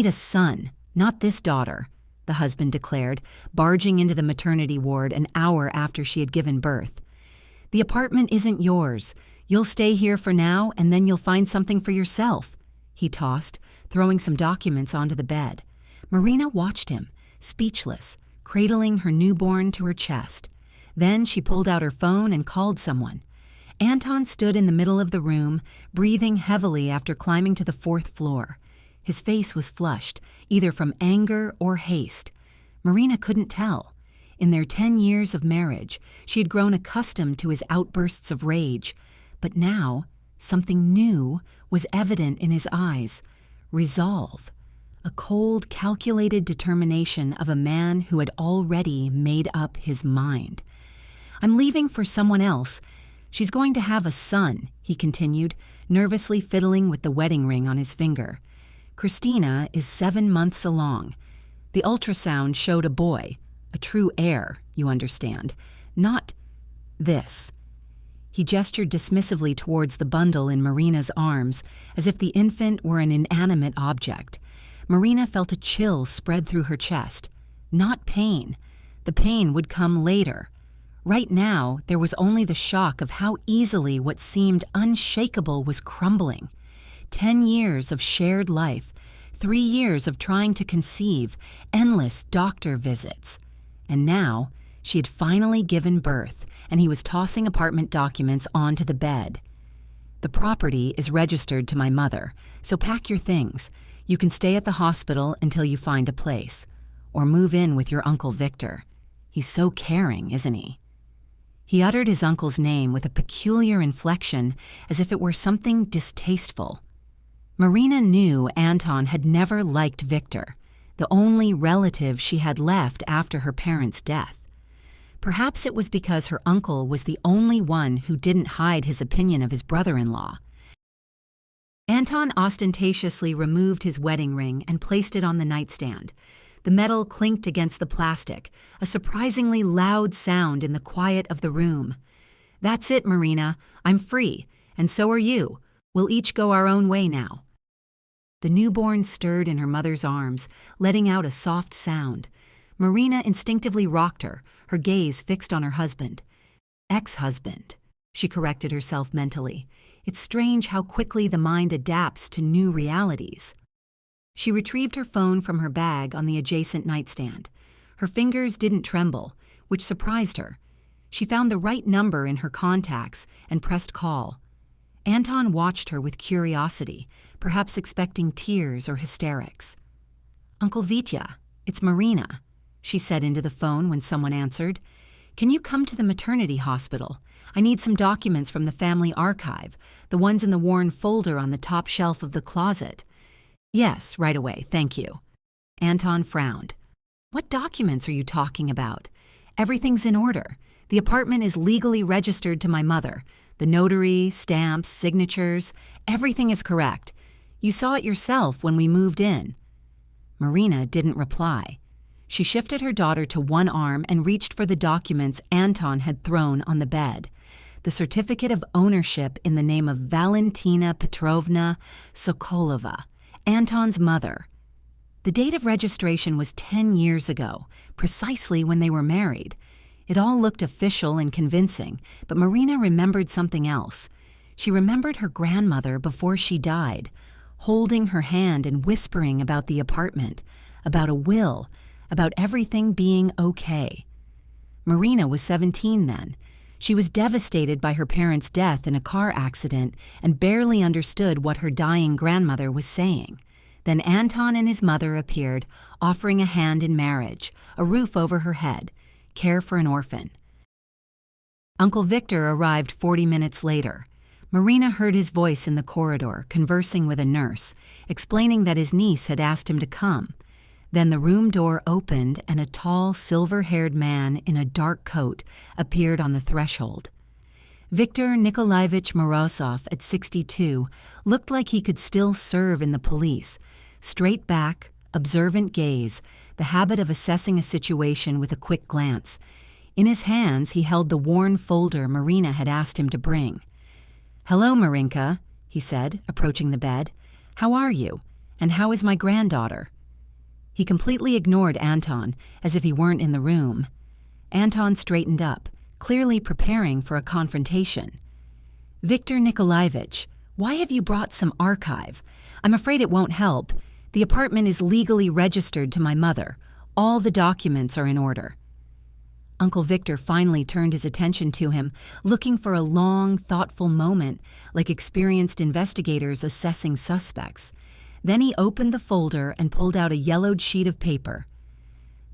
need a son, not this daughter," the husband declared, barging into the maternity ward an hour after she had given birth. "The apartment isn't yours. You'll stay here for now, and then you'll find something for yourself," he tossed, throwing some documents onto the bed. Marina watched him, speechless, cradling her newborn to her chest. Then she pulled out her phone and called someone. Anton stood in the middle of the room, breathing heavily after climbing to the 4th floor. His face was flushed, either from anger or haste. Marina couldn't tell. In their 10 years of marriage, she had grown accustomed to his outbursts of rage. But now, something new was evident in his eyes. Resolve. A cold, calculated determination of a man who had already made up his mind. "I'm leaving for someone else. She's going to have a son," he continued, nervously fiddling with the wedding ring on his finger. "Christina is 7 months along. The ultrasound showed a boy, a true heir, you understand, not this." He gestured dismissively towards the bundle in Marina's arms, as if the infant were an inanimate object. Marina felt a chill spread through her chest. Not pain. The pain would come later. Right now, there was only the shock of how easily what seemed unshakable was crumbling. 10 years of shared life, 3 years of trying to conceive, endless doctor visits. And now, she had finally given birth, and he was tossing apartment documents onto the bed. "The property is registered to my mother, so pack your things. You can stay at the hospital until you find a place. Or move in with your Uncle Victor. He's so caring, isn't he?" He uttered his uncle's name with a peculiar inflection, as if it were something distasteful. Marina knew Anton had never liked Victor, the only relative she had left after her parents' death. Perhaps it was because her uncle was the only one who didn't hide his opinion of his brother-in-law. Anton ostentatiously removed his wedding ring and placed it on the nightstand. The metal clinked against the plastic, a surprisingly loud sound in the quiet of the room. "That's it, Marina. I'm free, and so are you. We'll each go our own way now." The newborn stirred in her mother's arms, letting out a soft sound. Marina instinctively rocked her gaze fixed on her husband. Ex-husband, she corrected herself mentally. It's strange how quickly the mind adapts to new realities. She retrieved her phone from her bag on the adjacent nightstand. Her fingers didn't tremble, which surprised her. She found the right number in her contacts and pressed call. Anton watched her with curiosity, perhaps expecting tears or hysterics. "Uncle Vitya, it's Marina," she said into the phone when someone answered. "Can you come to the maternity hospital? I need some documents from the family archive, the ones in the worn folder on the top shelf of the closet." "Yes, right away, thank you." Anton frowned. "What documents are you talking about?" "Everything's in order. The apartment is legally registered to my mother. The notary, stamps, signatures, everything is correct. You saw it yourself when we moved in." Marina didn't reply. She shifted her daughter to one arm and reached for the documents Anton had thrown on the bed. The certificate of ownership in the name of Valentina Petrovna Sokolova, Anton's mother. The date of registration was 10 years ago, precisely when they were married. It all looked official and convincing, but Marina remembered something else. She remembered her grandmother before she died, holding her hand and whispering about the apartment, about a will, about everything being okay. Marina was 17 then. She was devastated by her parents' death in a car accident and barely understood what her dying grandmother was saying. Then Anton and his mother appeared, offering a hand in marriage, a roof over her head, care for an orphan. Uncle Victor arrived 40 minutes later. Marina heard his voice in the corridor, conversing with a nurse, explaining that his niece had asked him to come. Then the room door opened and a tall, silver-haired man in a dark coat appeared on the threshold. Viktor Nikolaevich Morozov, at 62, looked like he could still serve in the police. Straight back, observant gaze, the habit of assessing a situation with a quick glance. In his hands he held the worn folder Marina had asked him to bring. "Hello, Marinka," he said, approaching the bed. "How are you? And how is my granddaughter?" He completely ignored Anton, as if he weren't in the room. Anton straightened up, clearly preparing for a confrontation. "Viktor Nikolaevich, why have you brought some archive? I'm afraid it won't help. The apartment is legally registered to my mother. All the documents are in order." Uncle Victor finally turned his attention to him, looking for a long, thoughtful moment, like experienced investigators assessing suspects. Then he opened the folder and pulled out a yellowed sheet of paper.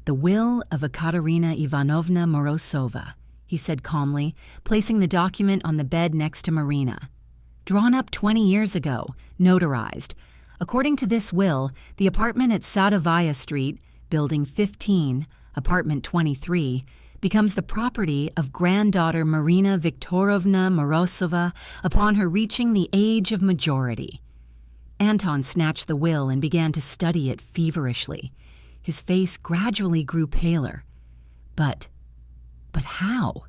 "The will of Ekaterina Ivanovna Morozova," he said calmly, placing the document on the bed next to Marina. "Drawn up 20 years ago, notarized. According to this will, the apartment at Sadovaya Street, Building 15, Apartment 23, becomes the property of granddaughter Marina Viktorovna Morozova upon her reaching the age of majority." Anton snatched the will and began to study it feverishly. His face gradually grew paler. But how?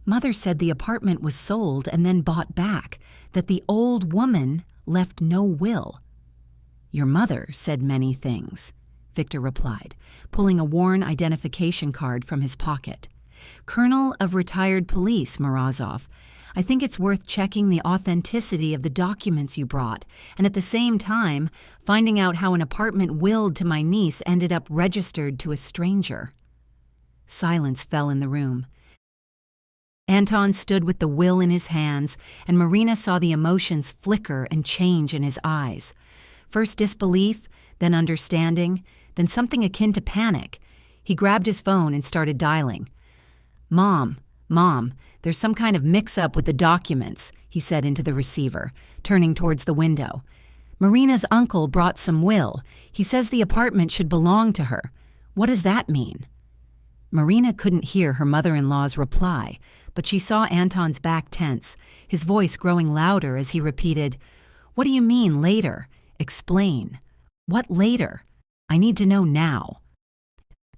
Mother said the apartment was sold and then bought back, that the old woman left no will. "Your mother said many things," Victor replied, pulling a worn identification card from his pocket. "Colonel of retired police, Morozov. I think it's worth checking the authenticity of the documents you brought, and at the same time, finding out how an apartment willed to my niece ended up registered to a stranger." Silence fell in the room. Anton stood with the will in his hands, and Marina saw the emotions flicker and change in his eyes. First disbelief, then understanding, then something akin to panic. He grabbed his phone and started dialing. Mom, there's some kind of mix-up with the documents," he said into the receiver, turning towards the window. "Marina's uncle brought some will. He says the apartment should belong to her. What does that mean?" Marina couldn't hear her mother-in-law's reply, but she saw Anton's back tense, his voice growing louder as he repeated, "What do you mean, later? Explain. What later? I need to know now."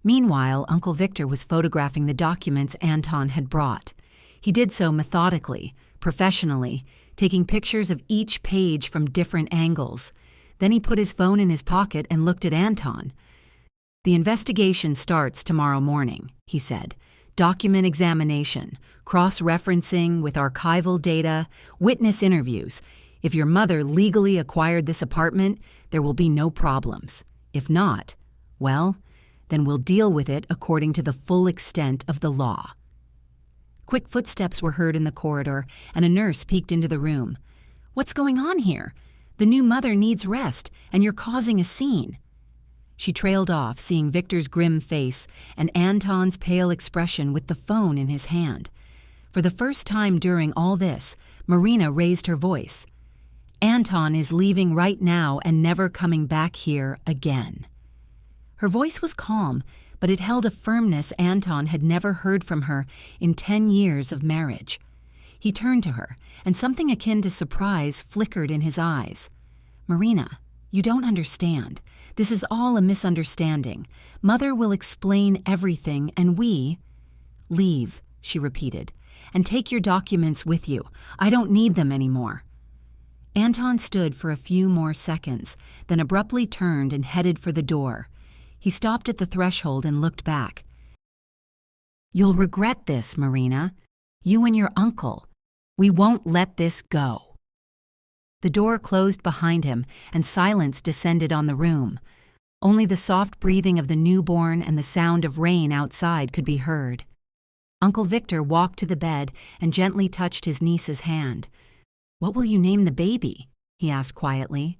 Meanwhile, Uncle Victor was photographing the documents Anton had brought. He did so methodically, professionally, taking pictures of each page from different angles. Then he put his phone in his pocket and looked at Anton. "The investigation starts tomorrow morning," he said. "Document examination, cross-referencing with archival data, witness interviews. If your mother legally acquired this apartment, there will be no problems. If not, well, then we'll deal with it according to the full extent of the law." Quick footsteps were heard in the corridor, and a nurse peeked into the room. "What's going on here? The new mother needs rest, and you're causing a scene." She trailed off, seeing Victor's grim face and Anton's pale expression with the phone in his hand. For the first time during all this, Marina raised her voice. "Anton is leaving right now and never coming back here again." Her voice was calm, but it held a firmness Anton had never heard from her in 10 years of marriage. He turned to her, and something akin to surprise flickered in his eyes. "Marina, you don't understand. This is all a misunderstanding. Mother will explain everything, and we—" "Leave," she repeated, "and take your documents with you. I don't need them anymore." Anton stood for a few more seconds, then abruptly turned and headed for the door. He stopped at the threshold and looked back. "You'll regret this, Marina. You and your uncle. We won't let this go." The door closed behind him, and silence descended on the room. Only the soft breathing of the newborn and the sound of rain outside could be heard. Uncle Victor walked to the bed and gently touched his niece's hand. "What will you name the baby?" he asked quietly.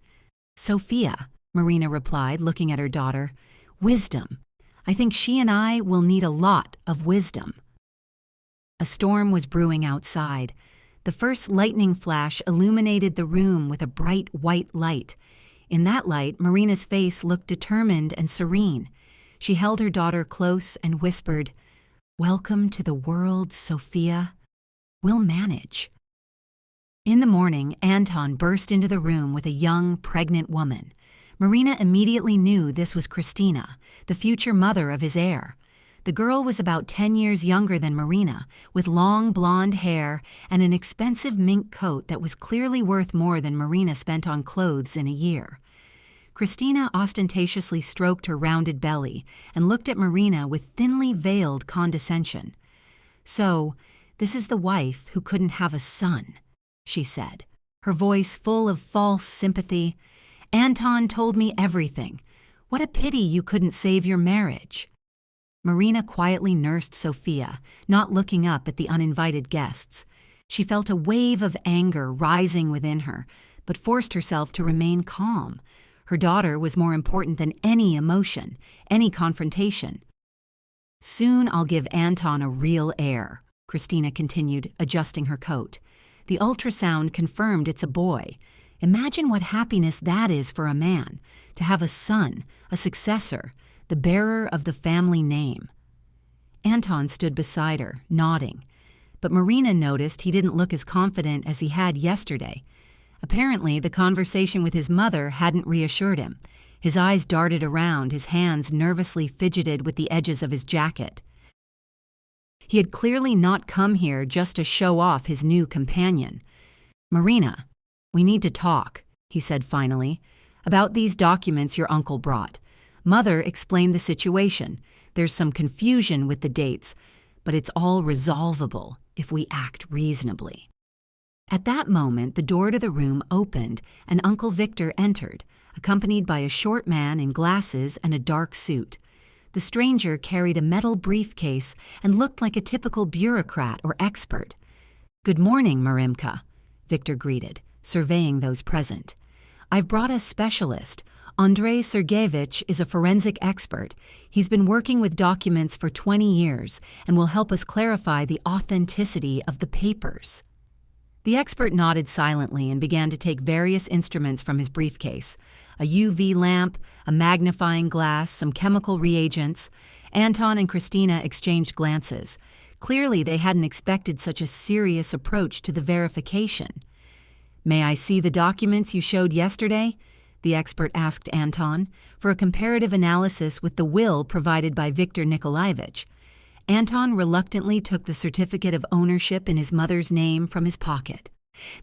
"Sophia," Marina replied, looking at her daughter. "Wisdom. I think she and I will need a lot of wisdom." A storm was brewing outside. The first lightning flash illuminated the room with a bright white light. In that light, Marina's face looked determined and serene. She held her daughter close and whispered, "Welcome to the world, Sophia. We'll manage." In the morning, Anton burst into the room with a young, pregnant woman. Marina immediately knew this was Christina, the future mother of his heir. The girl was about 10 years younger than Marina, with long blonde hair and an expensive mink coat that was clearly worth more than Marina spent on clothes in a year. Christina ostentatiously stroked her rounded belly and looked at Marina with thinly veiled condescension. "So, this is the wife who couldn't have a son," she said, her voice full of false sympathy. "Anton told me everything. What a pity you couldn't save your marriage." Marina quietly nursed Sophia, not looking up at the uninvited guests. She felt a wave of anger rising within her, but forced herself to remain calm. Her daughter was more important than any emotion, any confrontation. "Soon I'll give Anton a real heir," Christina continued, adjusting her coat. "The ultrasound confirmed it's a boy. Imagine what happiness that is for a man, to have a son, a successor, the bearer of the family name." Anton stood beside her, nodding, but Marina noticed he didn't look as confident as he had yesterday. Apparently, the conversation with his mother hadn't reassured him. His eyes darted around, his hands nervously fidgeted with the edges of his jacket. He had clearly not come here just to show off his new companion. "Marina, we need to talk," he said finally, "about these documents your uncle brought. Mother explained the situation. There's some confusion with the dates, but it's all resolvable if we act reasonably." At that moment, the door to the room opened and Uncle Victor entered, accompanied by a short man in glasses and a dark suit. The stranger carried a metal briefcase and looked like a typical bureaucrat or expert. "Good morning, Marimka," Victor greeted, surveying those present. "I've brought a specialist. Andrei Sergeyevich is a forensic expert. He's been working with documents for 20 years and will help us clarify the authenticity of the papers." The expert nodded silently and began to take various instruments from his briefcase: a UV lamp, a magnifying glass, some chemical reagents. Anton and Christina exchanged glances. Clearly, they hadn't expected such a serious approach to the verification. "May I see the documents you showed yesterday?" the expert asked Anton, for a comparative analysis with the will provided by Viktor Nikolaevich. Anton reluctantly took the certificate of ownership in his mother's name from his pocket.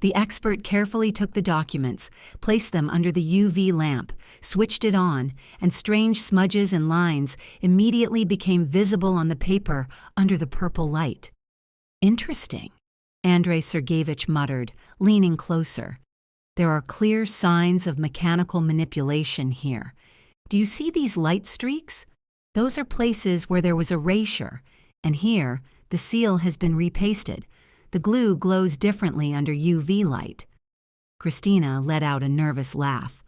The expert carefully took the documents, placed them under the UV lamp, switched it on, and strange smudges and lines immediately became visible on the paper under the purple light. "Interesting," Andrei Sergeyevich muttered, leaning closer. "There are clear signs of mechanical manipulation here. Do you see these light streaks? Those are places where there was erasure, and here the seal has been repasted. The glue glows differently under UV light." Christina let out a nervous laugh.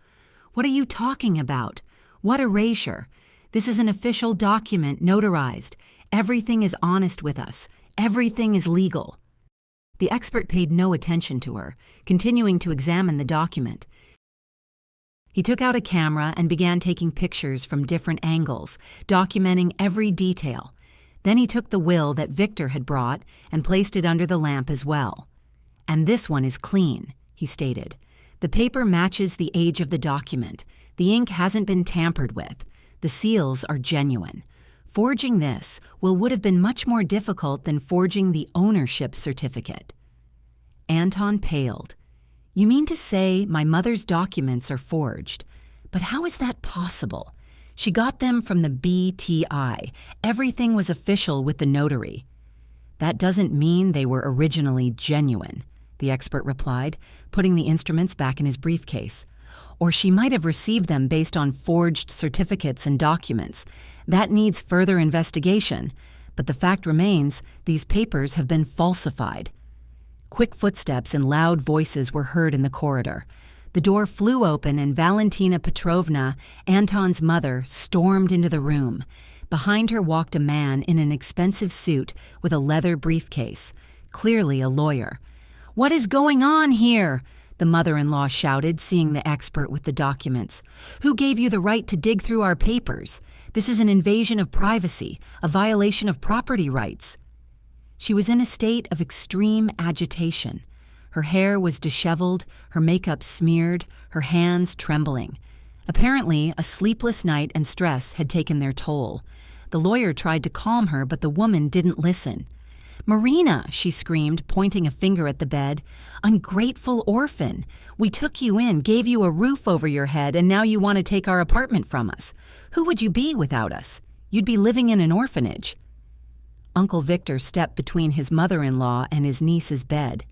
"What are you talking about? What erasure? This is an official document, notarized. Everything is honest with us. Everything is legal." The expert paid no attention to her, continuing to examine the document. He took out a camera and began taking pictures from different angles, documenting every detail. Then he took the will that Victor had brought and placed it under the lamp as well. "And this one is clean," he stated. "The paper matches the age of the document. The ink hasn't been tampered with. The seals are genuine. Forging this would have been much more difficult than forging the ownership certificate." Anton paled. "You mean to say my mother's documents are forged? But how is that possible? She got them from the BTI. Everything was official with the notary." "That doesn't mean they were originally genuine," the expert replied, putting the instruments back in his briefcase. "Or she might have received them based on forged certificates and documents. That needs further investigation, but the fact remains these papers have been falsified." Quick footsteps and loud voices were heard in the corridor. The door flew open and Valentina Petrovna, Anton's mother, stormed into the room. Behind her walked a man in an expensive suit with a leather briefcase, clearly a lawyer. "What is going on here?" the mother-in-law shouted, seeing the expert with the documents. "Who gave you the right to dig through our papers? This is an invasion of privacy, a violation of property rights." She was in a state of extreme agitation. Her hair was disheveled, her makeup smeared, her hands trembling. Apparently, a sleepless night and stress had taken their toll. The lawyer tried to calm her, but the woman didn't listen. "Marina," she screamed, pointing a finger at the bed. "Ungrateful orphan. We took you in, gave you a roof over your head, and now you want to take our apartment from us. Who would you be without us? You'd be living in an orphanage." Uncle Victor stepped between his mother-in-law and his niece's bed.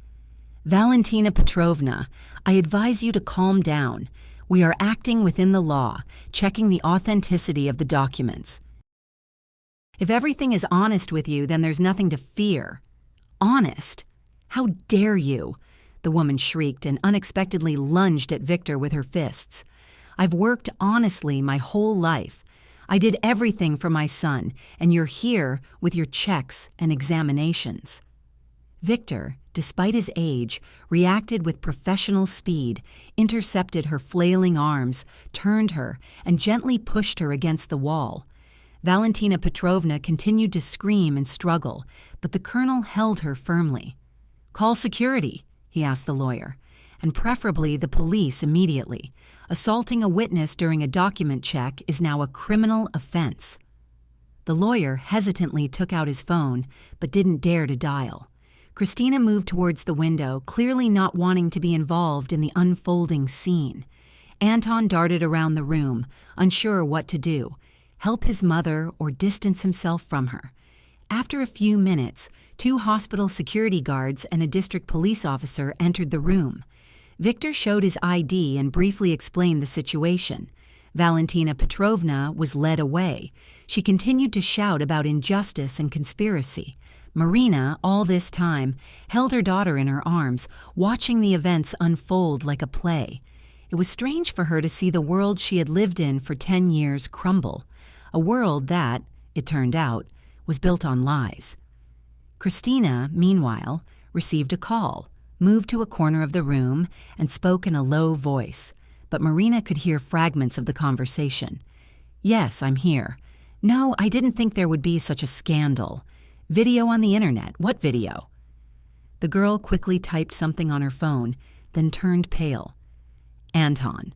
"Valentina Petrovna, I advise you to calm down. We are acting within the law, checking the authenticity of the documents. If everything is honest with you, then there's nothing to fear." "Honest? How dare you?" the woman shrieked and unexpectedly lunged at Victor with her fists. "I've worked honestly my whole life. I did everything for my son, and you're here with your checks and examinations." Victor, despite his age, reacted with professional speed, intercepted her flailing arms, turned her, and gently pushed her against the wall. Valentina Petrovna continued to scream and struggle, but the colonel held her firmly. "Call security," he asked the lawyer, "and preferably the police immediately. Assaulting a witness during a document check is now a criminal offense." The lawyer hesitantly took out his phone, but didn't dare to dial. Christina moved towards the window, clearly not wanting to be involved in the unfolding scene. Anton darted around the room, unsure what to do: help his mother or distance himself from her. After a few minutes, 2 hospital security guards and a district police officer entered the room. Victor showed his ID and briefly explained the situation. Valentina Petrovna was led away. She continued to shout about injustice and conspiracy. Marina, all this time, held her daughter in her arms, watching the events unfold like a play. It was strange for her to see the world she had lived in for 10 years crumble, a world that, it turned out, was built on lies. Christina, meanwhile, received a call, moved to a corner of the room, and spoke in a low voice, but Marina could hear fragments of the conversation. "Yes, I'm here. No, I didn't think there would be such a scandal. Video on the internet. What video?" The girl quickly typed something on her phone, then turned pale. "Anton."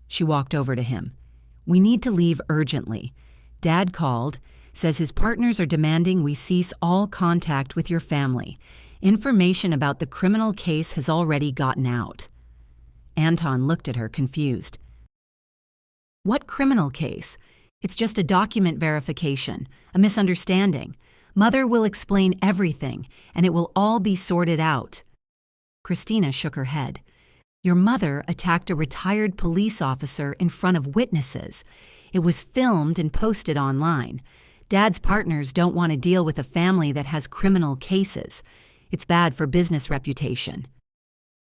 She walked over to him. "We need to leave urgently. Dad called, says his partners are demanding we cease all contact with your family. Information about the criminal case has already gotten out." Anton looked at her, confused. "What criminal case? It's just a document verification, a misunderstanding. Mother will explain everything, and it will all be sorted out." Christina shook her head. "Your mother attacked a retired police officer in front of witnesses. It was filmed and posted online. Dad's partners don't want to deal with a family that has criminal cases. It's bad for business reputation."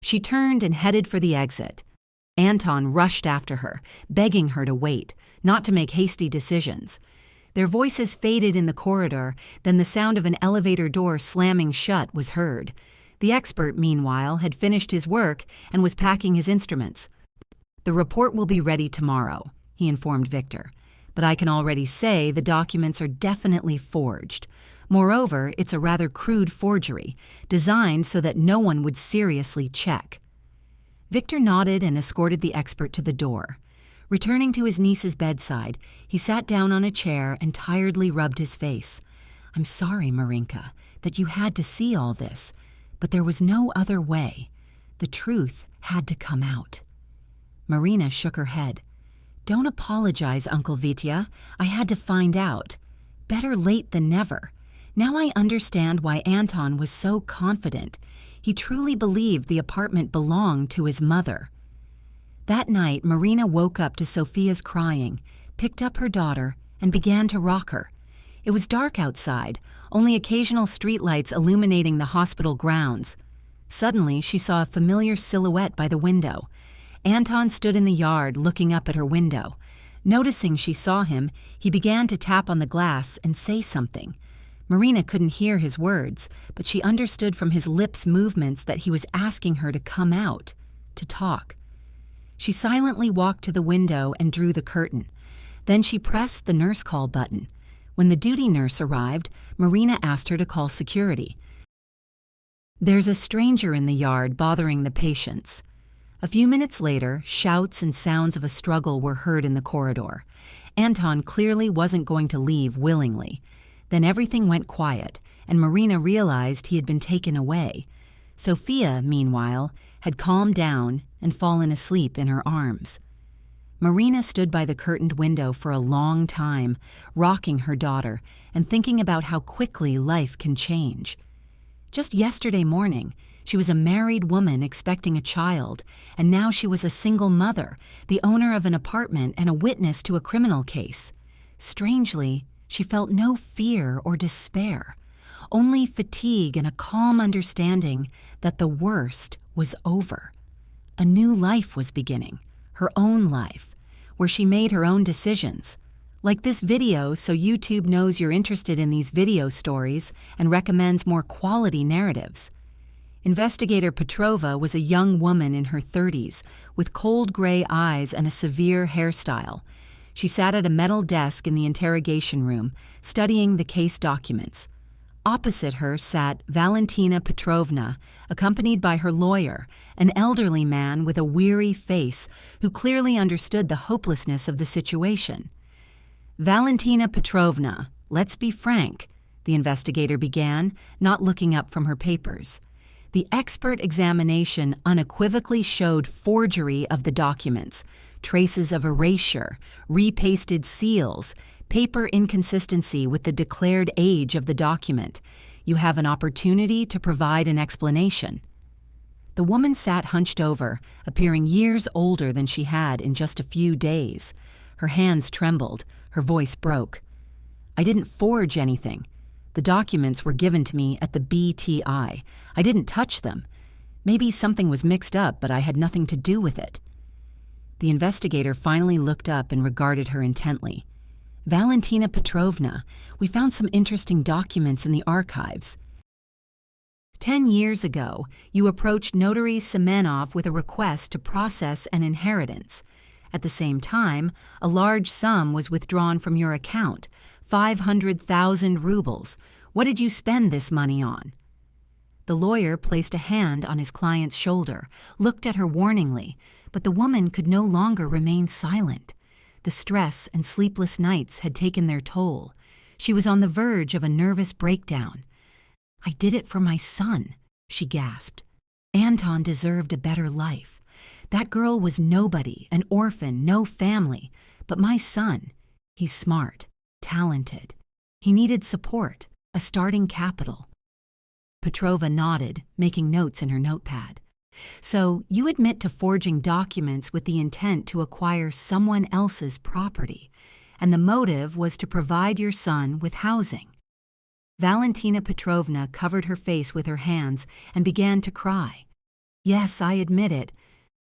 She turned and headed for the exit. Anton rushed after her, begging her to wait, not to make hasty decisions. Their voices faded in the corridor, then the sound of an elevator door slamming shut was heard. The expert, meanwhile, had finished his work and was packing his instruments. "The report will be ready tomorrow," he informed Victor. "But I can already say the documents are definitely forged. Moreover, it's a rather crude forgery, designed so that no one would seriously check." Victor nodded and escorted the expert to the door. Returning to his niece's bedside, he sat down on a chair and tiredly rubbed his face. "I'm sorry, Marinka, that you had to see all this, but there was no other way. The truth had to come out." Marina shook her head. "Don't apologize, Uncle Vitya. I had to find out. Better late than never. Now I understand why Anton was so confident. He truly believed the apartment belonged to his mother." That night, Marina woke up to Sophia's crying, picked up her daughter, and began to rock her. It was dark outside, only occasional streetlights illuminating the hospital grounds. Suddenly, she saw a familiar silhouette by the window. Anton stood in the yard looking up at her window. Noticing she saw him, he began to tap on the glass and say something. Marina couldn't hear his words, but she understood from his lips' movements that he was asking her to come out, to talk. She silently walked to the window and drew the curtain. Then she pressed the nurse call button. When the duty nurse arrived, Marina asked her to call security. "There's a stranger in the yard bothering the patients." A few minutes later, shouts and sounds of a struggle were heard in the corridor. Anton clearly wasn't going to leave willingly. Then everything went quiet, and Marina realized he had been taken away. Sophia, meanwhile, had calmed down and fallen asleep in her arms. Marina stood by the curtained window for a long time, rocking her daughter and thinking about how quickly life can change. Just yesterday morning, she was a married woman expecting a child, and now she was a single mother, the owner of an apartment and a witness to a criminal case. Strangely, she felt no fear or despair, only fatigue and a calm understanding that the worst was over. A new life was beginning, her own life, where she made her own decisions. Like this video, so YouTube knows you're interested in these video stories and recommends more quality narratives. Investigator Petrova was a young woman in her 30s with cold gray eyes and a severe hairstyle. She sat at a metal desk in the interrogation room, studying the case documents. Opposite her sat Valentina Petrovna, accompanied by her lawyer, an elderly man with a weary face who clearly understood the hopelessness of the situation. "Valentina Petrovna, let's be frank," the investigator began, not looking up from her papers. The expert examination unequivocally showed forgery of the documents, traces of erasure, repasted seals, paper inconsistency with the declared age of the document. You have an opportunity to provide an explanation. The woman sat hunched over, appearing years older than she had in just a few days. Her hands trembled, her voice broke. "I didn't forge anything. The documents were given to me at the BTI. I didn't touch them. Maybe something was mixed up, but I had nothing to do with it." The investigator finally looked up and regarded her intently. "Valentina Petrovna, we found some interesting documents in the archives. 10 years ago, you approached Notary Semenov with a request to process an inheritance. At the same time, a large sum was withdrawn from your account, 500,000 rubles. What did you spend this money on?" The lawyer placed a hand on his client's shoulder, looked at her warningly, but the woman could no longer remain silent. The stress and sleepless nights had taken their toll. She was on the verge of a nervous breakdown. "I did it for my son," she gasped. "Anton deserved a better life. That girl was nobody, an orphan, no family. But my son, he's smart, talented. He needed support, a starting capital." Petrova nodded, making notes in her notepad. "So you admit to forging documents with the intent to acquire someone else's property, and the motive was to provide your son with housing." Valentina Petrovna covered her face with her hands and began to cry. "Yes, I admit it,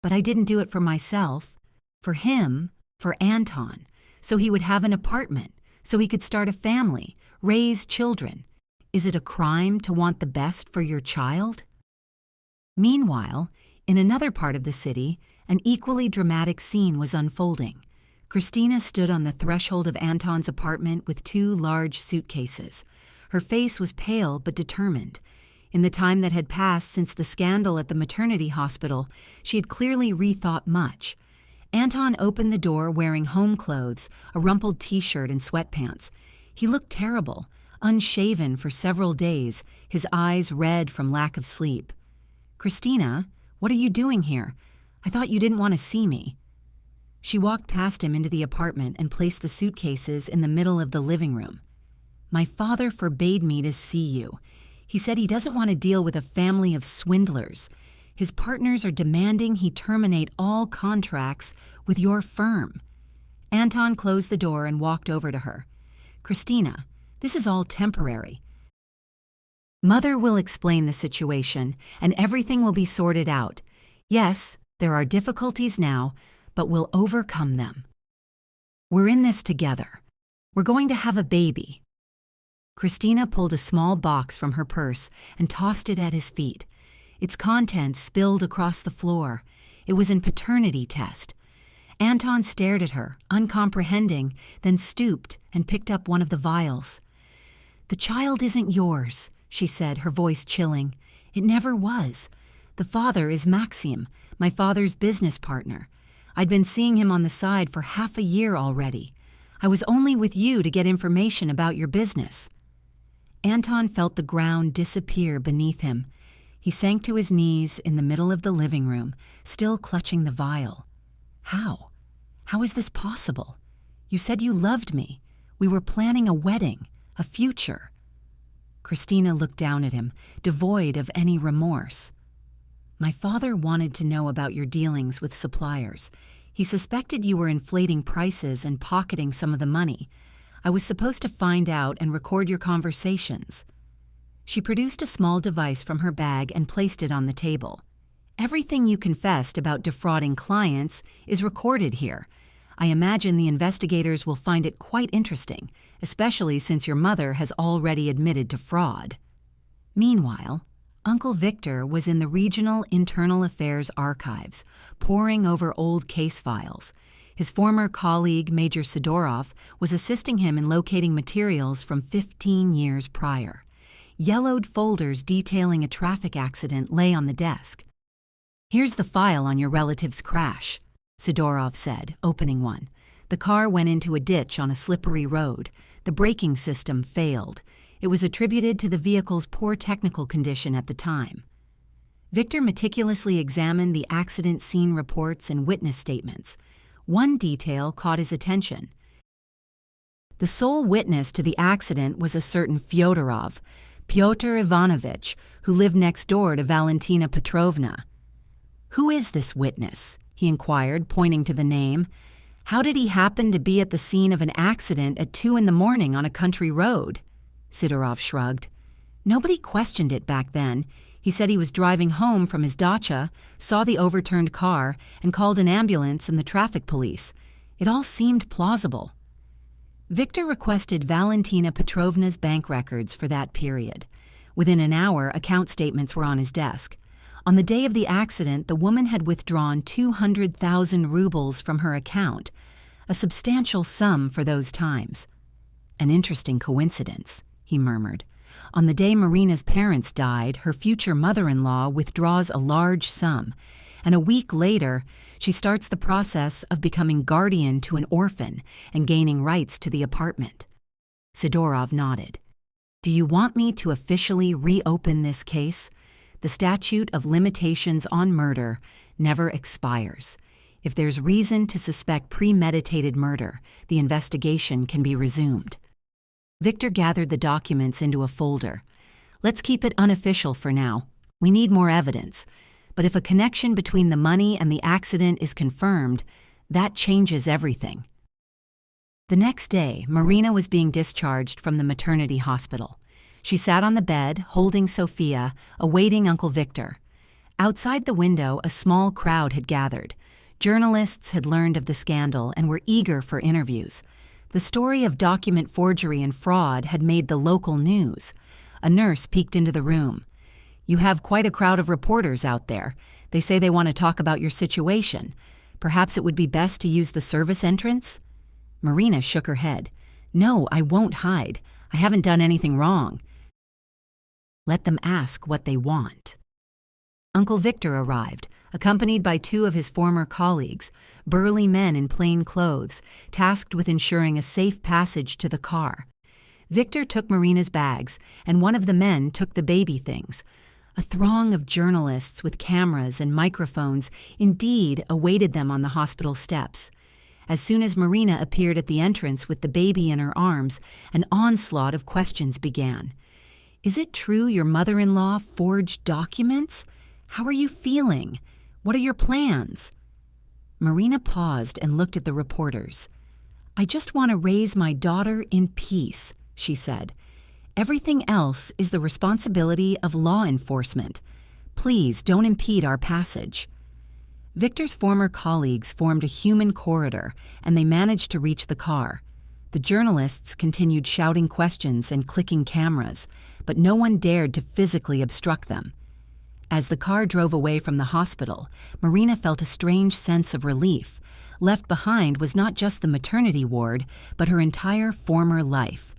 but I didn't do it for myself. For him, for Anton, so he would have an apartment, so he could start a family, raise children. Is it a crime to want the best for your child?" Meanwhile, in another part of the city, an equally dramatic scene was unfolding. Christina stood on the threshold of Anton's apartment with 2 large suitcases. Her face was pale but determined. In the time that had passed since the scandal at the maternity hospital, she had clearly rethought much. Anton opened the door wearing home clothes, a rumpled t-shirt and sweatpants. He looked terrible, unshaven for several days, his eyes red from lack of sleep. "Christina, what are you doing here? I thought you didn't want to see me." She walked past him into the apartment and placed the suitcases in the middle of the living room. "My father forbade me to see you. He said he doesn't want to deal with a family of swindlers. His partners are demanding he terminate all contracts with your firm." Anton closed the door and walked over to her. "Christina, this is all temporary. Mother will explain the situation, and everything will be sorted out. Yes, there are difficulties now, but we'll overcome them. We're in this together. We're going to have a baby." Christina pulled a small box from her purse and tossed it at his feet. Its contents spilled across the floor. It was a paternity test. Anton stared at her, uncomprehending, then stooped and picked up one of the vials. "The child isn't yours," she said, her voice chilling. "It never was. The father is Maxim, my father's business partner. I'd been seeing him on the side for half a year already. I was only with you to get information about your business." Anton felt the ground disappear beneath him. He sank to his knees in the middle of the living room, still clutching the vial. How? How is this possible? You said you loved me. We were planning a wedding, a future. Christina looked down at him, devoid of any remorse. My father wanted to know about your dealings with suppliers. He suspected you were inflating prices and pocketing some of the money. I was supposed to find out and record your conversations. She produced a small device from her bag and placed it on the table. Everything you confessed about defrauding clients is recorded here. I imagine the investigators will find it quite interesting, especially since your mother has already admitted to fraud. Meanwhile, Uncle Victor was in the Regional Internal Affairs archives, poring over old case files. His former colleague, Major Sidorov, was assisting him in locating materials from 15 years prior. Yellowed folders detailing a traffic accident lay on the desk. Here's the file on your relative's crash, Sidorov said, opening one. The car went into a ditch on a slippery road. The braking system failed. It was attributed to the vehicle's poor technical condition at the time. Victor meticulously examined the accident scene reports and witness statements. One detail caught his attention. The sole witness to the accident was a certain Fyodorov, Pyotr Ivanovich, who lived next door to Valentina Petrovna. Who is this witness? He inquired, pointing to the name. How did he happen to be at the scene of an accident at 2 a.m. on a country road? Sidorov shrugged. Nobody questioned it back then. He said he was driving home from his dacha, saw the overturned car, and called an ambulance and the traffic police. It all seemed plausible. Victor requested Valentina Petrovna's bank records for that period. Within an hour, account statements were on his desk. On the day of the accident, the woman had withdrawn 200,000 rubles from her account, a substantial sum for those times. An interesting coincidence, he murmured. On the day Marina's parents died, her future mother-in-law withdraws a large sum, and a week later, she starts the process of becoming guardian to an orphan and gaining rights to the apartment. Sidorov nodded. Do you want me to officially reopen this case? The statute of limitations on murder never expires. If there's reason to suspect premeditated murder, the investigation can be resumed. Victor gathered the documents into a folder. Let's keep it unofficial for now. We need more evidence. But if a connection between the money and the accident is confirmed, that changes everything. The next day, Marina was being discharged from the maternity hospital. She sat on the bed, holding Sophia, awaiting Uncle Victor. Outside the window, a small crowd had gathered. Journalists had learned of the scandal and were eager for interviews. The story of document forgery and fraud had made the local news. A nurse peeked into the room. You have quite a crowd of reporters out there. They say they want to talk about your situation. Perhaps it would be best to use the service entrance? Marina shook her head. No, I won't hide. I haven't done anything wrong. Let them ask what they want. Uncle Victor arrived, accompanied by 2 of his former colleagues, burly men in plain clothes, tasked with ensuring a safe passage to the car. Victor took Marina's bags, and one of the men took the baby things. A throng of journalists with cameras and microphones indeed awaited them on the hospital steps. As soon as Marina appeared at the entrance with the baby in her arms, an onslaught of questions began. Is it true your mother-in-law forged documents? How are you feeling? What are your plans? Marina paused and looked at the reporters. I just want to raise my daughter in peace, she said. Everything else is the responsibility of law enforcement. Please don't impede our passage. Victor's former colleagues formed a human corridor, and they managed to reach the car. The journalists continued shouting questions and clicking cameras, but no one dared to physically obstruct them. As the car drove away from the hospital, Marina felt a strange sense of relief. Left behind was not just the maternity ward, but her entire former life.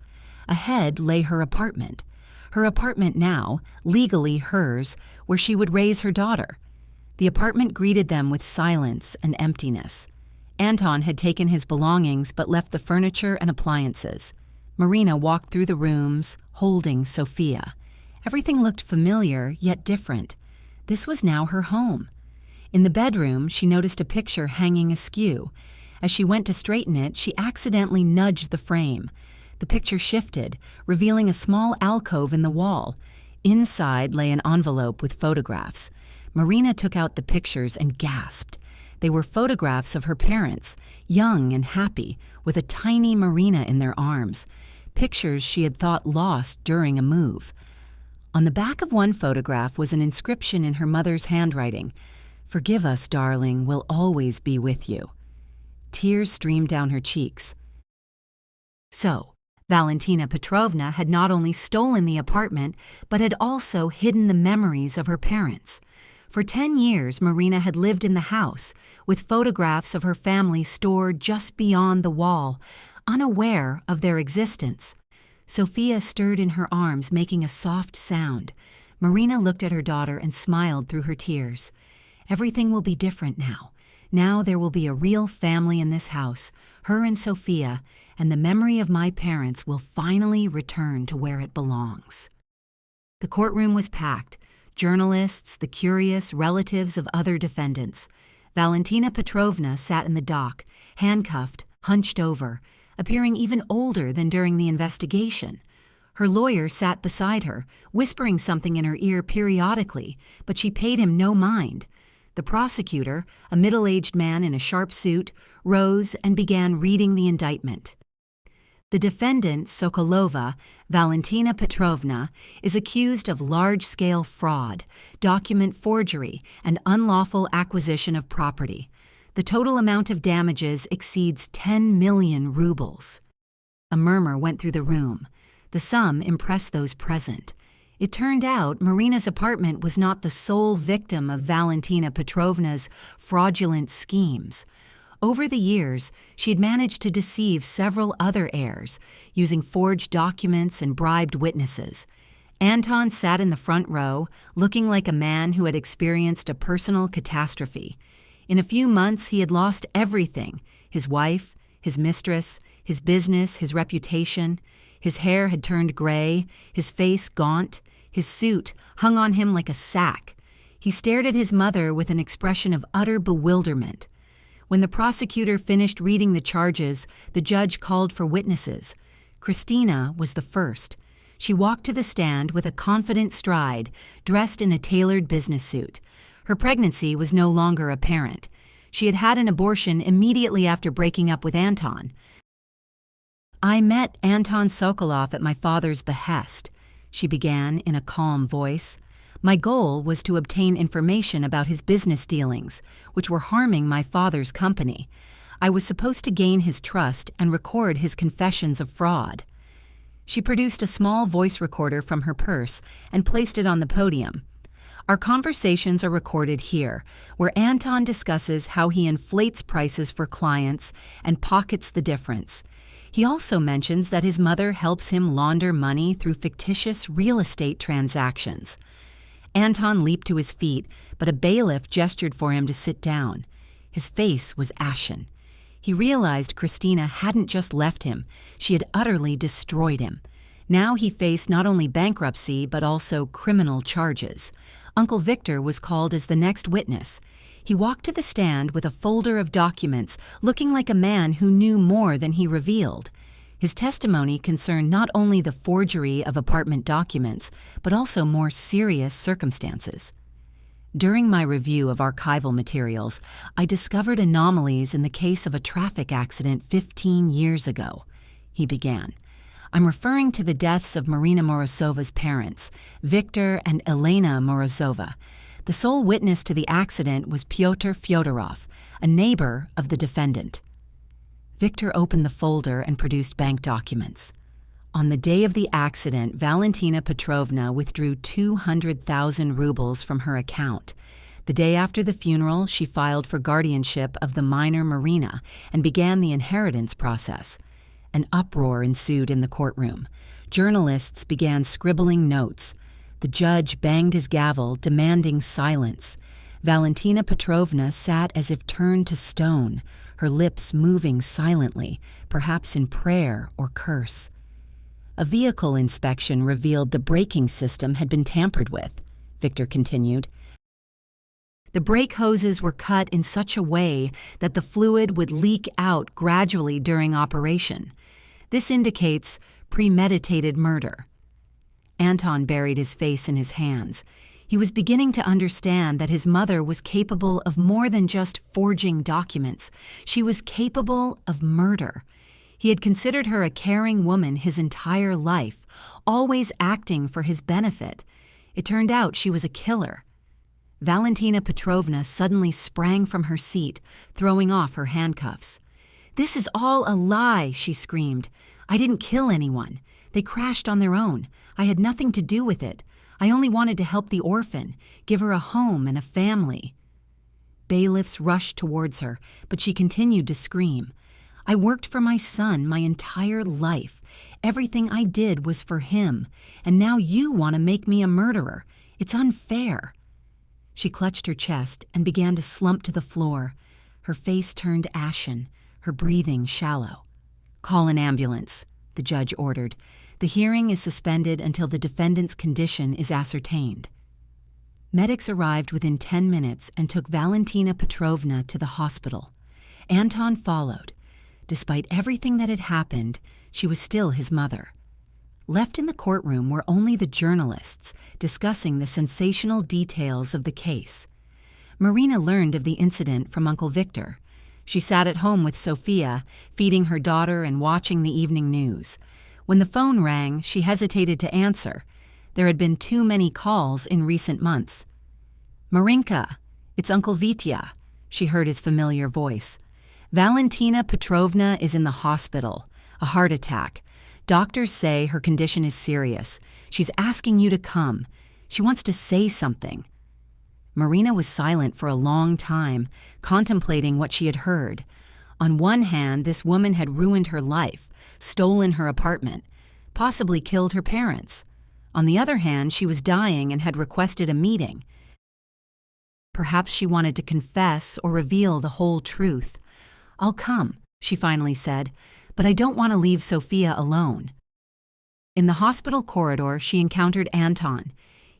Ahead lay her apartment. Her apartment now, legally hers, where she would raise her daughter. The apartment greeted them with silence and emptiness. Anton had taken his belongings but left the furniture and appliances. Marina walked through the rooms, holding Sophia. Everything looked familiar, yet different. This was now her home. In the bedroom, she noticed a picture hanging askew. As she went to straighten it, she accidentally nudged the frame. The picture shifted, revealing a small alcove in the wall. Inside lay an envelope with photographs. Marina took out the pictures and gasped. They were photographs of her parents, young and happy, with a tiny Marina in their arms. Pictures she had thought lost during a move. On the back of one photograph was an inscription in her mother's handwriting. "Forgive us, darling, we'll always be with you." Tears streamed down her cheeks. So, Valentina Petrovna had not only stolen the apartment, but had also hidden the memories of her parents. For 10 years, Marina had lived in the house, with photographs of her family stored just beyond the wall, unaware of their existence. Sophia stirred in her arms, making a soft sound. Marina looked at her daughter and smiled through her tears. Everything will be different now. Now there will be a real family in this house, her and Sophia, and the memory of my parents will finally return to where it belongs. The courtroom was packed. Journalists, the curious, relatives of other defendants. Valentina Petrovna sat in the dock, handcuffed, hunched over, appearing even older than during the investigation. Her lawyer sat beside her, whispering something in her ear periodically, but she paid him no mind. The prosecutor, a middle-aged man in a sharp suit, rose and began reading the indictment. The defendant, Sokolova, Valentina Petrovna, is accused of large-scale fraud, document forgery, and unlawful acquisition of property. The total amount of damages exceeds 10 million rubles. A murmur went through the room. The sum impressed those present. It turned out Marina's apartment was not the sole victim of Valentina Petrovna's fraudulent schemes. Over the years, she had managed to deceive several other heirs, using forged documents and bribed witnesses. Anton sat in the front row, looking like a man who had experienced a personal catastrophe. In a few months, he had lost everything: his wife, his mistress, his business, his reputation. His hair had turned gray, his face gaunt, his suit hung on him like a sack. He stared at his mother with an expression of utter bewilderment. When the prosecutor finished reading the charges, the judge called for witnesses. Christina was the first. She walked to the stand with a confident stride, dressed in a tailored business suit. Her pregnancy was no longer apparent. She had had an abortion immediately after breaking up with Anton. "I met Anton Sokolov at my father's behest," she began in a calm voice. "My goal was to obtain information about his business dealings, which were harming my father's company. I was supposed to gain his trust and record his confessions of fraud." She produced a small voice recorder from her purse and placed it on the podium. "Our conversations are recorded here, where Anton discusses how he inflates prices for clients and pockets the difference. He also mentions that his mother helps him launder money through fictitious real estate transactions." Anton leaped to his feet, but a bailiff gestured for him to sit down. His face was ashen. He realized Christina hadn't just left him, she had utterly destroyed him. Now he faced not only bankruptcy, but also criminal charges. Uncle Victor was called as the next witness. He walked to the stand with a folder of documents, looking like a man who knew more than he revealed. His testimony concerned not only the forgery of apartment documents, but also more serious circumstances. "During my review of archival materials, I discovered anomalies in the case of a traffic accident 15 years ago," he began. "I'm referring to the deaths of Marina Morozova's parents, Victor and Elena Morozova. The sole witness to the accident was Pyotr Fyodorov, a neighbor of the defendant." Victor opened the folder and produced bank documents. On the day of the accident, Valentina Petrovna withdrew 200,000 rubles from her account. The day after the funeral, she filed for guardianship of the minor Marina and began the inheritance process. An uproar ensued in the courtroom. Journalists began scribbling notes. The judge banged his gavel, demanding silence. Valentina Petrovna sat as if turned to stone, her lips moving silently, perhaps in prayer or curse. A vehicle inspection revealed the braking system had been tampered with, Victor continued. The brake hoses were cut in such a way that the fluid would leak out gradually during operation. This indicates premeditated murder. Anton buried his face in his hands. He was beginning to understand that his mother was capable of more than just forging documents. She was capable of murder. He had considered her a caring woman his entire life, always acting for his benefit. It turned out she was a killer. Valentina Petrovna suddenly sprang from her seat, throwing off her handcuffs. "This is all a lie," she screamed. "I didn't kill anyone. They crashed on their own. I had nothing to do with it. I only wanted to help the orphan, give her a home and a family." Bailiffs rushed towards her, but she continued to scream. "I worked for my son my entire life. Everything I did was for him, and now you want to make me a murderer. It's unfair." She clutched her chest and began to slump to the floor. Her face turned ashen, her breathing shallow. "Call an ambulance," the judge ordered. "The hearing is suspended until the defendant's condition is ascertained." Medics arrived within 10 minutes and took Valentina Petrovna to the hospital. Anton followed. Despite everything that had happened, she was still his mother. Left in the courtroom were only the journalists, discussing the sensational details of the case. Marina learned of the incident from Uncle Victor. She sat at home with Sophia, feeding her daughter and watching the evening news. When the phone rang, she hesitated to answer. There had been too many calls in recent months. "Marinka, it's Uncle Vitya," she heard his familiar voice. "Valentina Petrovna is in the hospital. A heart attack. Doctors say her condition is serious. She's asking you to come. She wants to say something." Marina was silent for a long time, contemplating what she had heard. On one hand, this woman had ruined her life, stolen her apartment, possibly killed her parents. On the other hand, she was dying and had requested a meeting. Perhaps she wanted to confess or reveal the whole truth. "I'll come," she finally said, "but I don't want to leave Sophia alone." In the hospital corridor, she encountered Anton.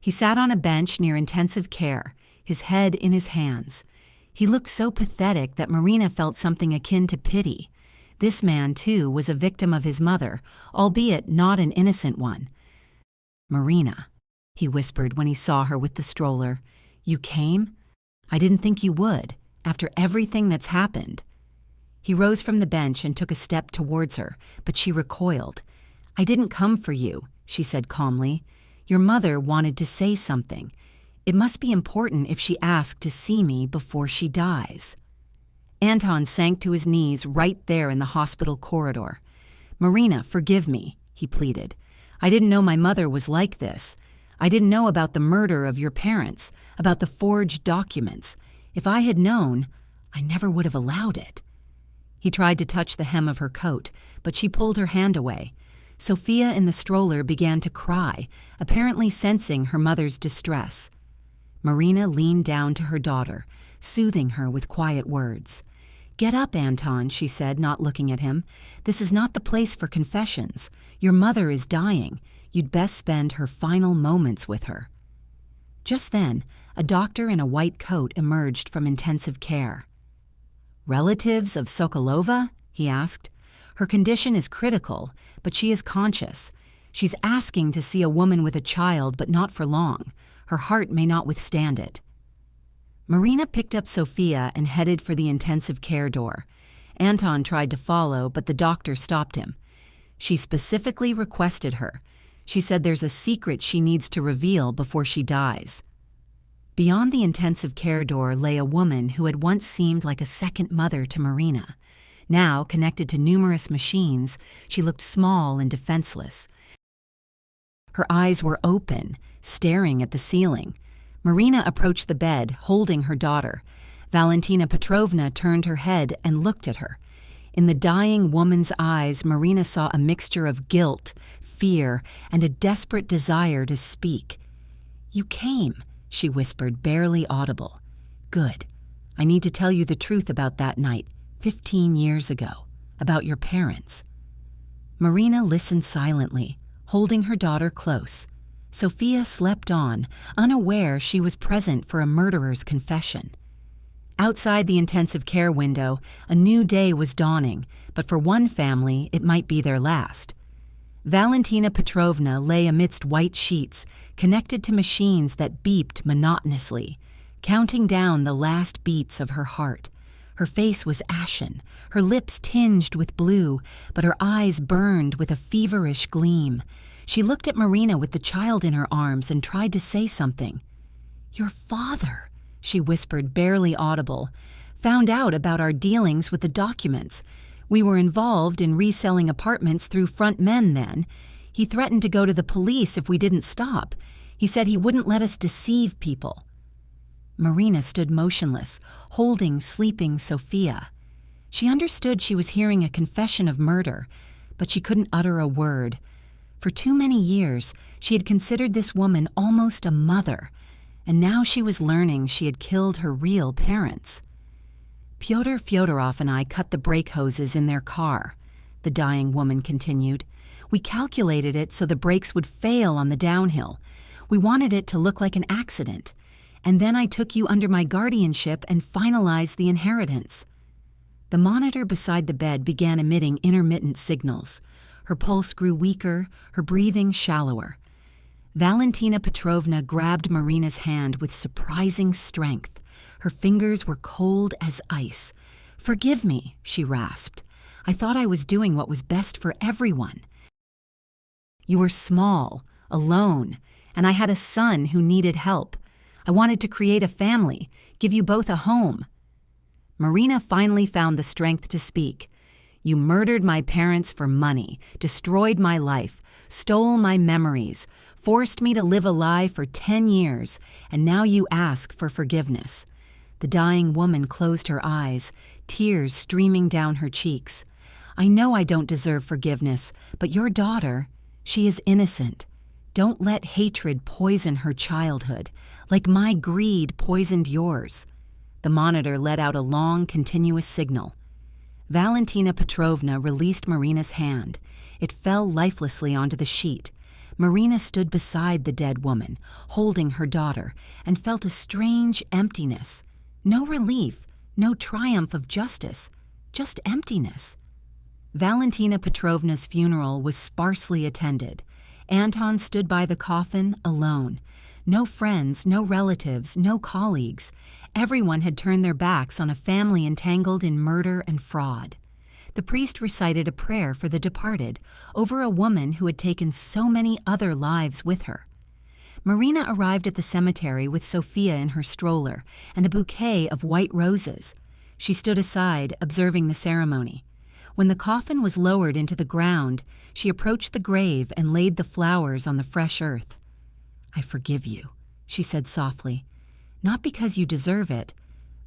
He sat on a bench near intensive care, his head in his hands. He looked so pathetic that Marina felt something akin to pity. This man, too, was a victim of his mother, albeit not an innocent one. "Marina," he whispered when he saw her with the stroller. "You came? I didn't think you would, after everything that's happened." He rose from the bench and took a step towards her, but she recoiled. "I didn't come for you," she said calmly. "Your mother wanted to say something. It must be important if she asked to see me before she dies." Anton sank to his knees right there in the hospital corridor. "Marina, forgive me," he pleaded. "I didn't know my mother was like this. I didn't know about the murder of your parents, about the forged documents. If I had known, I never would have allowed it." He tried to touch the hem of her coat, but she pulled her hand away. Sophia in the stroller began to cry, apparently sensing her mother's distress. Marina leaned down to her daughter, soothing her with quiet words. "Get up, Anton," she said, not looking at him. "This is not the place for confessions. Your mother is dying. You'd best spend her final moments with her." Just then, a doctor in a white coat emerged from intensive care. "Relatives of Sokolova?" he asked. "Her condition is critical, but she is conscious. She's asking to see a woman with a child, but not for long. Her heart may not withstand it." Marina picked up Sophia and headed for the intensive care door. Anton tried to follow, but the doctor stopped him. She specifically requested her. She said there's a secret she needs to reveal before she dies. Beyond the intensive care door lay a woman who had once seemed like a second mother to Marina. Now, connected to numerous machines, she looked small and defenseless. Her eyes were open, staring at the ceiling. Marina approached the bed, holding her daughter. Valentina Petrovna turned her head and looked at her. In the dying woman's eyes, Marina saw a mixture of guilt, fear, and a desperate desire to speak. "You came," she whispered, barely audible. "Good. I need to tell you the truth about that night, 15 years ago, about your parents." Marina listened silently, holding her daughter close. Sophia slept on, unaware she was present for a murderer's confession. Outside the intensive care window, a new day was dawning, but for one family, it might be their last. Valentina Petrovna lay amidst white sheets, connected to machines that beeped monotonously, counting down the last beats of her heart. Her face was ashen, her lips tinged with blue, but her eyes burned with a feverish gleam. She looked at Marina with the child in her arms and tried to say something. "Your father," she whispered, barely audible, "found out about our dealings with the documents. We were involved in reselling apartments through front men then. He threatened to go to the police if we didn't stop. He said he wouldn't let us deceive people." Marina stood motionless, holding sleeping Sophia. She understood she was hearing a confession of murder, but she couldn't utter a word. For too many years, she had considered this woman almost a mother, and now she was learning she had killed her real parents. "Pyotr Fyodorov and I cut the brake hoses in their car," the dying woman continued. "We calculated it so the brakes would fail on the downhill. We wanted it to look like an accident. And then I took you under my guardianship and finalized the inheritance." The monitor beside the bed began emitting intermittent signals. Her pulse grew weaker, her breathing shallower. Valentina Petrovna grabbed Marina's hand with surprising strength. Her fingers were cold as ice. "Forgive me," she rasped. "I thought I was doing what was best for everyone. You were small, alone, and I had a son who needed help. I wanted to create a family, give you both a home." Marina finally found the strength to speak. "You murdered my parents for money, destroyed my life, stole my memories, forced me to live a lie for 10 years, and now you ask for forgiveness." The dying woman closed her eyes, tears streaming down her cheeks. "I know I don't deserve forgiveness, but your daughter, she is innocent. Don't let hatred poison her childhood, like my greed poisoned yours." The monitor let out a long, continuous signal. Valentina Petrovna released Marina's hand. It fell lifelessly onto the sheet. Marina stood beside the dead woman, holding her daughter, and felt a strange emptiness. No relief, no triumph of justice, just emptiness. Valentina Petrovna's funeral was sparsely attended. Anton stood by the coffin alone. No friends, no relatives, no colleagues. Everyone had turned their backs on a family entangled in murder and fraud. The priest recited a prayer for the departed over a woman who had taken so many other lives with her. Marina arrived at the cemetery with Sophia in her stroller and a bouquet of white roses. She stood aside, observing the ceremony. When the coffin was lowered into the ground, she approached the grave and laid the flowers on the fresh earth. "I forgive you," she said softly, "not because you deserve it,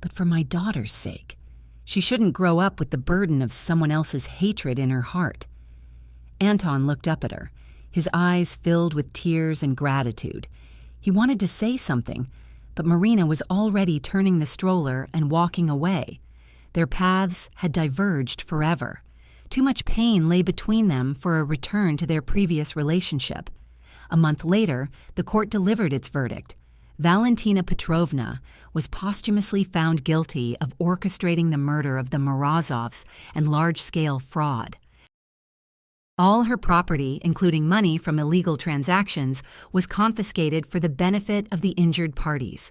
but for my daughter's sake. She shouldn't grow up with the burden of someone else's hatred in her heart." Anton looked up at her, his eyes filled with tears and gratitude. He wanted to say something, but Marina was already turning the stroller and walking away. Their paths had diverged forever. Too much pain lay between them for a return to their previous relationship. A month later, the court delivered its verdict. Valentina Petrovna was posthumously found guilty of orchestrating the murder of the Morozovs and large-scale fraud. All her property, including money from illegal transactions, was confiscated for the benefit of the injured parties.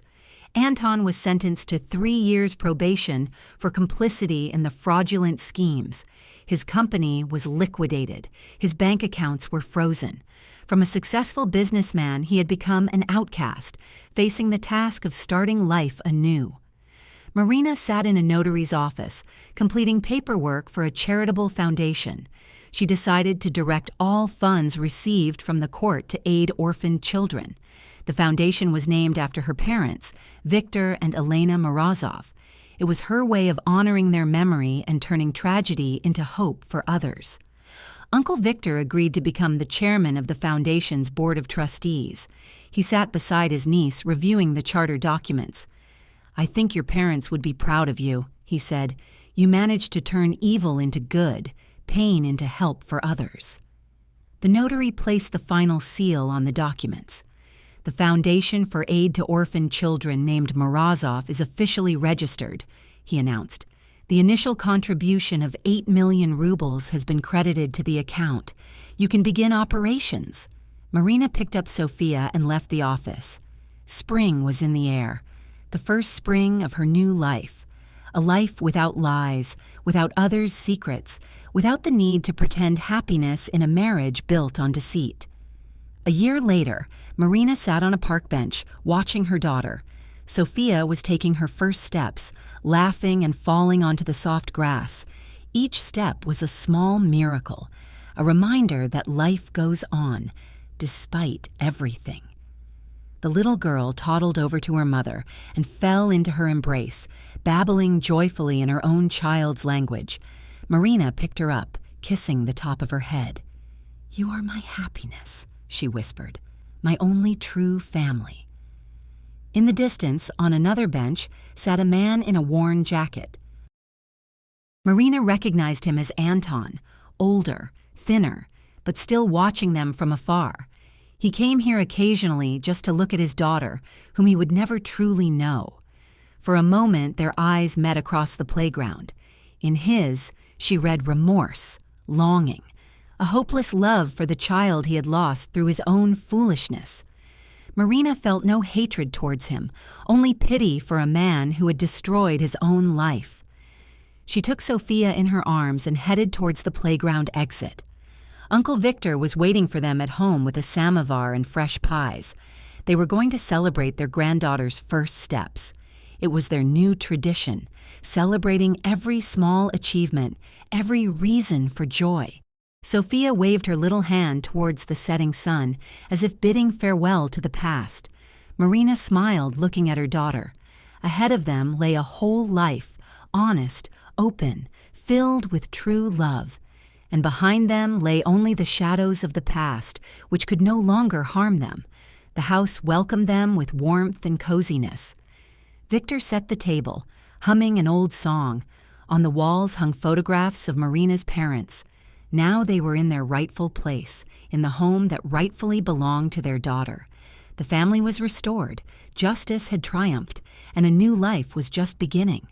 Anton was sentenced to 3 years probation for complicity in the fraudulent schemes. His company was liquidated. His bank accounts were frozen. From a successful businessman, he had become an outcast, facing the task of starting life anew. Marina sat in a notary's office, completing paperwork for a charitable foundation. She decided to direct all funds received from the court to aid orphaned children. The foundation was named after her parents, Viktor and Elena Morozov. It was her way of honoring their memory and turning tragedy into hope for others. Uncle Victor agreed to become the chairman of the foundation's board of trustees. He sat beside his niece, reviewing the charter documents. "I think your parents would be proud of you," he said. "You managed to turn evil into good, pain into help for others." The notary placed the final seal on the documents. The Foundation for Aid to Orphan Children named Morozov is officially registered, he announced. The initial contribution of 8 million rubles has been credited to the account. You can begin operations. Marina picked up Sophia and left the office. Spring was in the air, the first spring of her new life. A life without lies, without others' secrets, without the need to pretend happiness in a marriage built on deceit. A year later, Marina sat on a park bench, watching her daughter. Sophia was taking her first steps, laughing and falling onto the soft grass. Each step was a small miracle, a reminder that life goes on, despite everything. The little girl toddled over to her mother and fell into her embrace, babbling joyfully in her own child's language. Marina picked her up, kissing the top of her head. "You are my happiness," she whispered, "my only true family." In the distance, on another bench, sat a man in a worn jacket. Marina recognized him as Anton, older, thinner, but still watching them from afar. He came here occasionally just to look at his daughter, whom he would never truly know. For a moment, their eyes met across the playground. In his, she read remorse, longing, a hopeless love for the child he had lost through his own foolishness. Marina felt no hatred towards him, only pity for a man who had destroyed his own life. She took Sophia in her arms and headed towards the playground exit. Uncle Victor was waiting for them at home with a samovar and fresh pies. They were going to celebrate their granddaughter's first steps. It was their new tradition, celebrating every small achievement, every reason for joy. Sophia waved her little hand towards the setting sun, as if bidding farewell to the past. Marina smiled, looking at her daughter. Ahead of them lay a whole life, honest, open, filled with true love. And behind them lay only the shadows of the past, which could no longer harm them. The house welcomed them with warmth and coziness. Victor set the table, humming an old song. On the walls hung photographs of Marina's parents. Now they were in their rightful place, in the home that rightfully belonged to their daughter. The family was restored, justice had triumphed, and a new life was just beginning.